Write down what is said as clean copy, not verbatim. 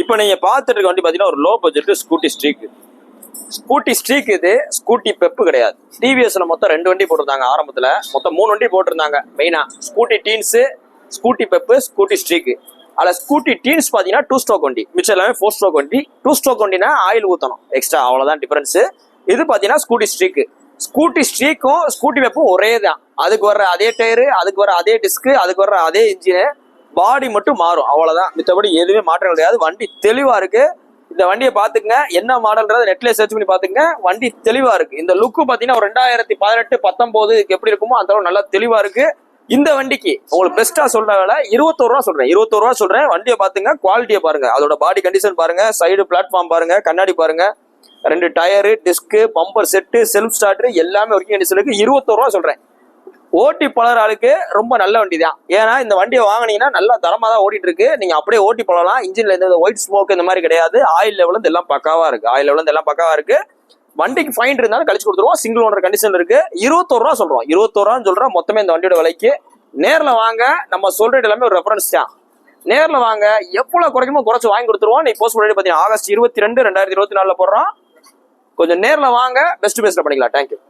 இப்போ நீங்க பார்த்துட்டு இருக்க வண்டி பாத்தீங்கன்னா ஒரு லோ பட்ஜெட் ஸ்கூட்டி ஸ்ட்ரீக் இது ஸ்கூட்டி பெப்பு கிடையாது. டிவிஎஸ்ல மொத்தம் 2 வண்டி போட்டிருந்தாங்க. ஆரம்பத்துல மொத்தம் 3 வண்டி போட்டிருந்தாங்க. மெயினா scooty teens, scooty pep, scooty streak. அதில் ஸ்கூட்டி டீன்ஸ் பாத்தீங்கன்னா 2 ஸ்ட்ரோக் வண்டி, மிச்சம் எல்லாமே 4 ஸ்ட்ரோக் வண்டி. 2 ஸ்ட்ரோக் வண்டினா ஆயில் ஊற்றணும் எக்ஸ்ட்ரா, அவ்வளவுதான் டிஃபரன்ஸ். இது பாத்தீங்கன்னா ஸ்கூட்டி ஸ்ட்ரீக்கும் ஸ்கூட்டி பெப்பும் ஒரே தான். அதுக்கு வர்ற அதே டயரு, அதுக்கு வர அதே டிஸ்க், அதுக்கு வர்ற அதே இன்ஜினு, பாடி மட்டும் மாறும், அவ்வளவுதான். மித்தபடி எதுவுமே மாற்றம் கிடையாது. வண்டி தெளிவா இருக்கு. இந்த வண்டியை பாத்துங்க, என்ன மாடல்ன்றத நெட்ல சர்ச் பண்ணி பாத்துங்க. வண்டி தெளிவா இருக்கு. இந்த லுக்கு பாத்தீங்கன்னா ஒரு 2018, 19 எப்படி இருக்குமோ அந்த அளவு நல்லா தெளிவா இருக்கு. இந்த வண்டிக்கு உங்களுக்கு பெஸ்டா சொல்ற வேலை 21 ரூபா சொல்றேன். 21 ரூபா சொல்றேன். வண்டியை பாத்துங்க, குவாலிட்டியை பாருங்க, அதோட பாடி கண்டிஷன் பாருங்க, சைடு பிளாட்ஃபார்ம் பாருங்க, கண்ணாடி பாருங்க, 2 tyre, disk, bumper set, self starter எல்லாமே ஒர்க்கிங் கண்டிஷன் இருக்கு. 21 ரூபா சொல்றேன். ஓட்டி பழகிற ஆளுக்கு ரொம்ப நல்ல வண்டி தான். ஏன்னா இந்த வண்டியை வாங்கினீங்கன்னா நல்லா தரமா தான் ஓடிட்டு இருக்கு. நீங்க அப்படியே ஓட்டி பழகலாம். இன்ஜின்ல எந்த ஒயிட் ஸ்மோக் இந்த மாதிரி கிடையாது. ஆயில் லெவல் எல்லாம் பக்காவா இருக்கு. வண்டிக்கு ஃபைன் இருந்தாலும் கழிச்சு கொடுத்துருவோம். சிங்கிள் ஓனர் கண்டிஷன் இருக்கு. 21 ரூபா சொல்றோம். 21 ரூபான்னு சொல்றோம் மொத்தமே இந்த வண்டியோட விலைக்கு. நேர்ல வாங்க, நம்ம சொல்றது எல்லாமே ஒரு ரெஃபரன்ஸ் தான். நேர்ல வாங்க, எவ்வளவு குறைக்குமோ குறைச்சு வாங்கி கொடுத்துருவோம். நீ போஸ்ட் பண்ணி பாத்தீங்கன்னா ஆகஸ்ட் 22, 2024 போடுறோம். கொஞ்சம் நேர்ல வாங்க, பெஸ்ட்ல பண்ணிக்கலாம். தேங்க்யூ.